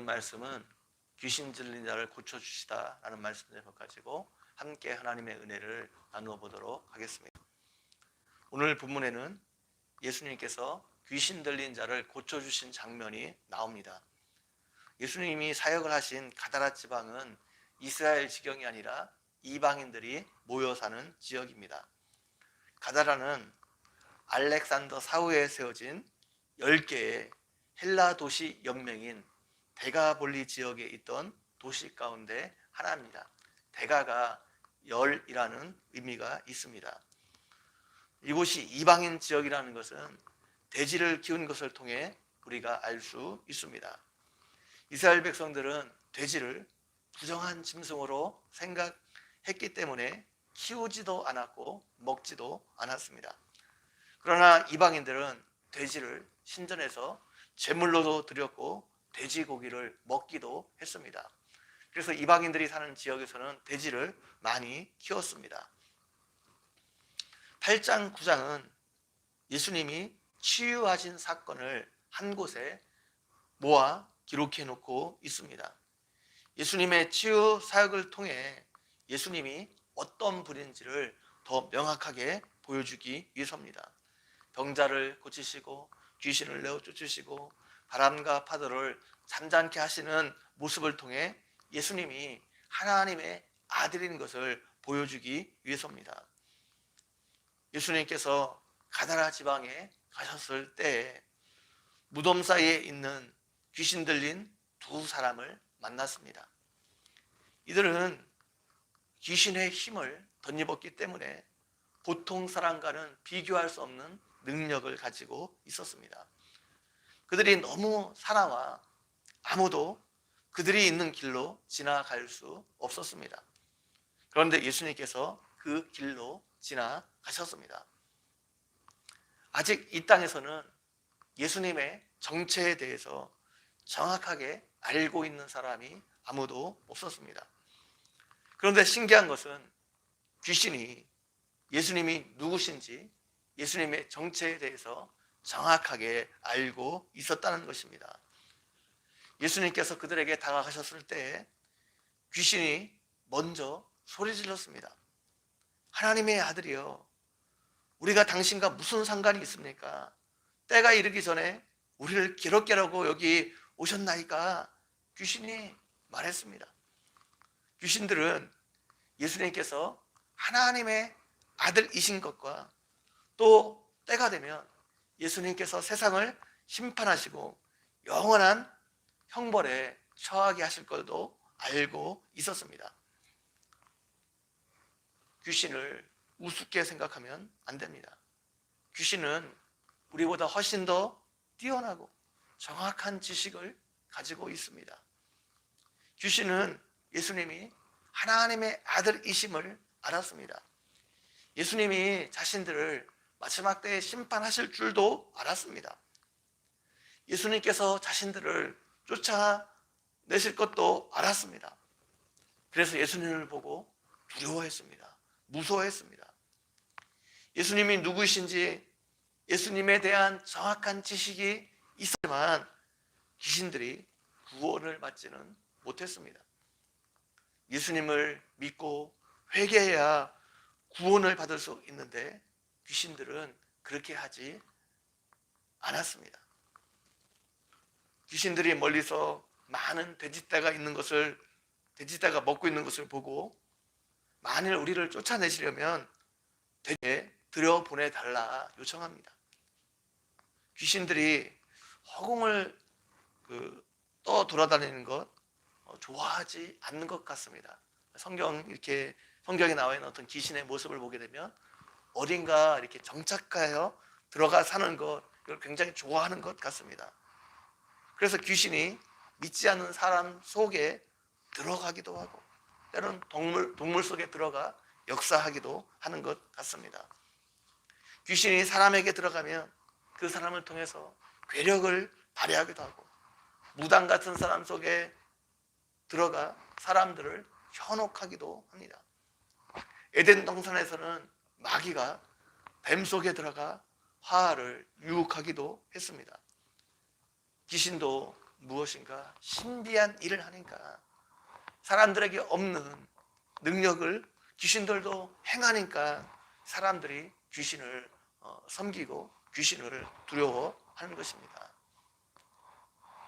말씀은 귀신 들린 자를 고쳐주시다라는 말씀을 가지고 함께 하나님의 은혜를 나누어 보도록 하겠습니다. 오늘 본문에는 예수님께서 귀신 들린 자를 고쳐주신 장면이 나옵니다. 예수님이 사역을 하신 가다라 지방은 이스라엘 지경이 아니라 이방인들이 모여 사는 지역입니다. 가다라는 알렉산더 사후에 세워진 10개의 헬라 도시 연맹인 데가볼리 지역에 있던 도시 가운데 하나입니다. 데가가 열이라는 의미가 있습니다. 이곳이 이방인 지역이라는 것은 돼지를 키운 것을 통해 우리가 알 수 있습니다. 이스라엘 백성들은 돼지를 부정한 짐승으로 생각했기 때문에 키우지도 않았고 먹지도 않았습니다. 그러나 이방인들은 돼지를 신전에서 제물로도 드렸고 돼지고기를 먹기도 했습니다. 그래서 이방인들이 사는 지역에서는 돼지를 많이 키웠습니다. 8장 9장은 예수님이 치유하신 사건을 한 곳에 모아 기록해 놓고 있습니다. 예수님의 치유 사역을 통해 예수님이 어떤 분인지를 더 명확하게 보여주기 위해서입니다. 병자를 고치시고 귀신을 내어 쫓으시고 바람과 파도를 잠잠케 하시는 모습을 통해 예수님이 하나님의 아들인 것을 보여주기 위해서입니다. 예수님께서 가다라 지방에 가셨을 때 무덤 사이에 있는 귀신 들린 두 사람을 만났습니다. 이들은 귀신의 힘을 덧입었기 때문에 보통 사람과는 비교할 수 없는 능력을 가지고 있었습니다. 그들이 너무 사나워 아무도 그들이 있는 길로 지나갈 수 없었습니다. 그런데 예수님께서 그 길로 지나가셨습니다. 아직 이 땅에서는 예수님의 정체에 대해서 정확하게 알고 있는 사람이 아무도 없었습니다. 그런데 신기한 것은 귀신이 예수님이 누구신지 예수님의 정체에 대해서 정확하게 알고 있었다는 것입니다. 예수님께서 그들에게 다가가셨을 때 귀신이 먼저 소리 질렀습니다. 하나님의 아들이여, 우리가 당신과 무슨 상관이 있습니까? 때가 이르기 전에 우리를 괴롭게 하려고 여기 오셨나이까? 귀신이 말했습니다. 귀신들은 예수님께서 하나님의 아들이신 것과 또 때가 되면 예수님께서 세상을 심판하시고 영원한 형벌에 처하게 하실 것도 알고 있었습니다. 귀신을 우습게 생각하면 안 됩니다. 귀신은 우리보다 훨씬 더 뛰어나고 정확한 지식을 가지고 있습니다. 귀신은 예수님이 하나님의 아들이심을 알았습니다. 예수님이 자신들을 마지막 때에 심판하실 줄도 알았습니다. 예수님께서 자신들을 쫓아내실 것도 알았습니다. 그래서 예수님을 보고 두려워했습니다. 무서워했습니다. 예수님이 누구이신지 예수님에 대한 정확한 지식이 있었지만 귀신들이 구원을 받지는 못했습니다. 예수님을 믿고 회개해야 구원을 받을 수 있는데 귀신들은 그렇게 하지 않았습니다. 귀신들이 멀리서 많은 돼지떼가 먹고 있는 것을 보고 만일 우리를 쫓아내시려면 돼지에 들여보내달라 요청합니다. 귀신들이 허공을 떠 돌아다니는 것 좋아하지 않는 것 같습니다. 성경에 나와 있는 어떤 귀신의 모습을 보게 되면 어딘가 이렇게 정착하여 들어가 사는 것, 이걸 굉장히 좋아하는 것 같습니다. 그래서 귀신이 믿지 않는 사람 속에 들어가기도 하고 때로는 동물 속에 들어가 역사하기도 하는 것 같습니다. 귀신이 사람에게 들어가면 그 사람을 통해서 괴력을 발휘하기도 하고 무당 같은 사람 속에 들어가 사람들을 현혹하기도 합니다. 에덴 동산에서는 마귀가 뱀 속에 들어가 화를 유혹하기도 했습니다. 귀신도 무엇인가 신비한 일을 하니까, 사람들에게 없는 능력을 귀신들도 행하니까 사람들이 귀신을 섬기고 귀신을 두려워하는 것입니다.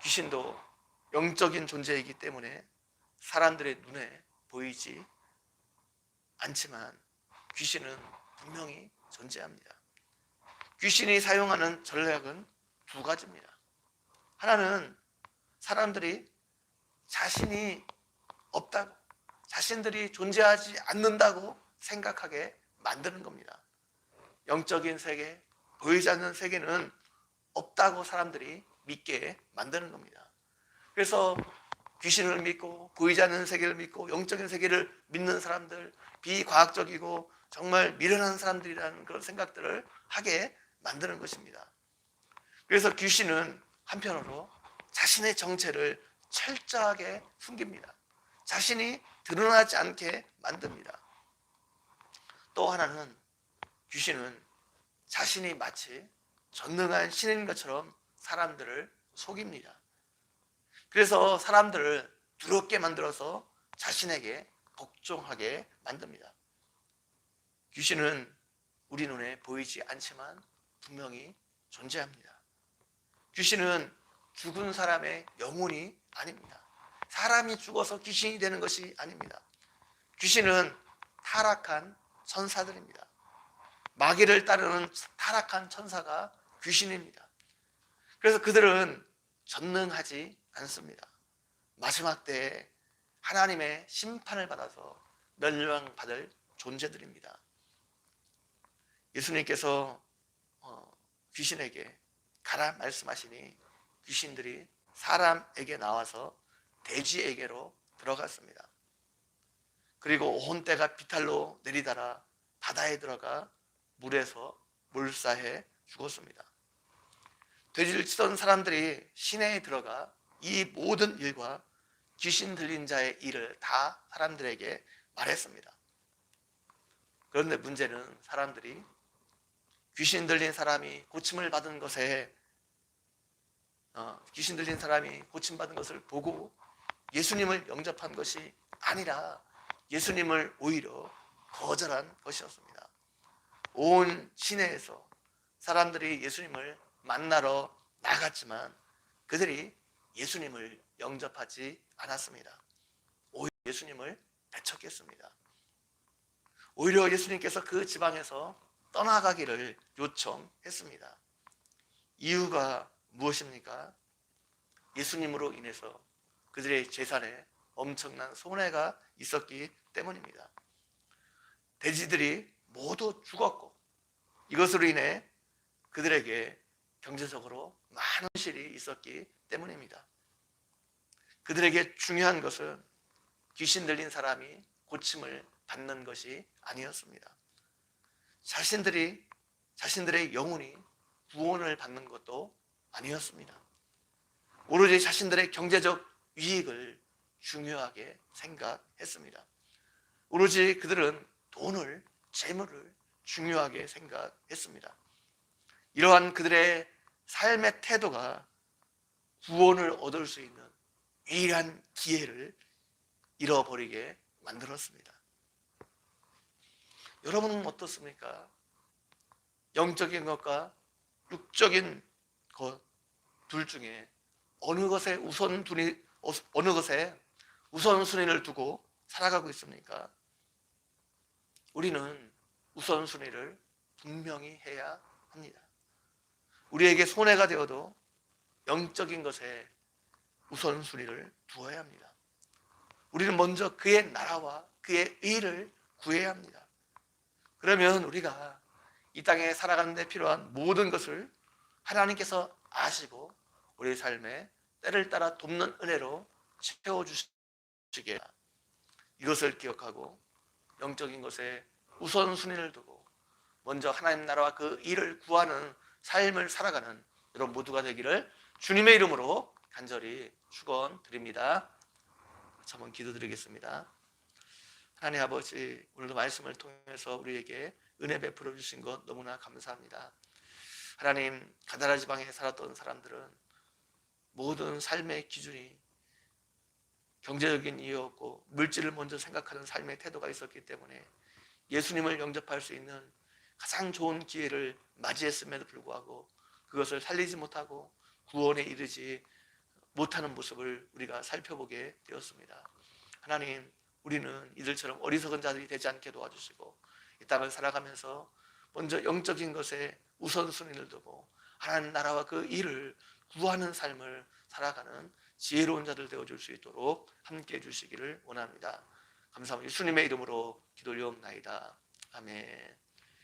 귀신도 영적인 존재이기 때문에 사람들의 눈에 보이지 않지만 귀신은 분명히 존재합니다. 귀신이 사용하는 전략은 두 가지입니다. 하나는 사람들이 자신이 없다고, 자신들이 존재하지 않는다고 생각하게 만드는 겁니다. 영적인 세계, 보이지 않는 세계는 없다고 사람들이 믿게 만드는 겁니다. 그래서 귀신을 믿고 보이지 않는 세계를 믿고 영적인 세계를 믿는 사람들, 비과학적이고 정말 미련한 사람들이라는 그런 생각들을 하게 만드는 것입니다. 그래서 귀신은 한편으로 자신의 정체를 철저하게 숨깁니다. 자신이 드러나지 않게 만듭니다. 또 하나는 귀신은 자신이 마치 전능한 신인 것처럼 사람들을 속입니다. 그래서 사람들을 두렵게 만들어서 자신에게 복종하게 만듭니다. 귀신은 우리 눈에 보이지 않지만 분명히 존재합니다. 귀신은 죽은 사람의 영혼이 아닙니다. 사람이 죽어서 귀신이 되는 것이 아닙니다. 귀신은 타락한 천사들입니다. 마귀를 따르는 타락한 천사가 귀신입니다. 그래서 그들은 전능하지 않습니다. 마지막 때에 하나님의 심판을 받아서 멸망받을 존재들입니다. 예수님께서 귀신에게 가라 말씀하시니 귀신들이 사람에게 나와서 돼지에게로 들어갔습니다. 그리고 온 때가 비탈로 내리다라 바다에 들어가 물에서 몰사해 죽었습니다. 돼지를 치던 사람들이 시내에 들어가 이 모든 일과 귀신 들린 자의 일을 다 사람들에게 말했습니다. 그런데 문제는 사람들이 귀신 들린 사람이 고침을 받은 것에 귀신 들린 사람이 고침받은 것을 보고 예수님을 영접한 것이 아니라 예수님을 오히려 거절한 것이었습니다. 온 시내에서 사람들이 예수님을 만나러 나갔지만 그들이 예수님을 영접하지 않았습니다. 오히려 예수님을 배척했습니다. 오히려 예수님께서 그 지방에서 떠나가기를 요청했습니다. 이유가 무엇입니까? 예수님으로 인해서 그들의 재산에 엄청난 손해가 있었기 때문입니다. 돼지들이 모두 죽었고 이것으로 인해 그들에게 경제적으로 많은 실이 있었기 때문입니다. 그들에게 중요한 것은 귀신 들린 사람이 고침을 받는 것이 아니었습니다. 자신들의 영혼이 구원을 받는 것도 아니었습니다. 오로지 자신들의 경제적 이익을 중요하게 생각했습니다. 오로지 그들은 돈을, 재물을 중요하게 생각했습니다. 이러한 그들의 삶의 태도가 구원을 얻을 수 있는 유일한 기회를 잃어버리게 만들었습니다. 여러분은 어떻습니까? 영적인 것과 육적인 것 둘 중에 어느 것에 우선순위를 두고 살아가고 있습니까? 우리는 우선순위를 분명히 해야 합니다. 우리에게 손해가 되어도 영적인 것에 우선순위를 두어야 합니다. 우리는 먼저 그의 나라와 그의 의를 구해야 합니다. 그러면 우리가 이 땅에 살아가는 데 필요한 모든 것을 하나님께서 아시고 우리 삶에 때를 따라 돕는 은혜로 채워주시게, 이것을 기억하고 영적인 것에 우선순위를 두고 먼저 하나님 나라와 그 일을 구하는 삶을 살아가는 여러분 모두가 되기를 주님의 이름으로 간절히 축원드립니다. 한번 기도드리겠습니다. 하나님 아버지, 오늘도 말씀을 통해서 우리에게 은혜 베풀어 주신 것 너무나 감사합니다. 하나님, 가다라 지방에 살았던 사람들은 모든 삶의 기준이 경제적인 이유였고 물질을 먼저 생각하는 삶의 태도가 있었기 때문에 예수님을 영접할 수 있는 가장 좋은 기회를 맞이했음에도 불구하고 그것을 살리지 못하고 구원에 이르지 못하는 모습을 우리가 살펴보게 되었습니다. 하나님, 우리는 이들처럼 어리석은 자들이 되지 않게 도와주시고 이 땅을 살아가면서 먼저 영적인 것에 우선순위를 두고 하나님 나라와 그 일을 구하는 삶을 살아가는 지혜로운 자들 되어줄 수 있도록 함께해 주시기를 원합니다. 감사합니다. 예수님의 이름으로 기도리옵나이다. 아멘.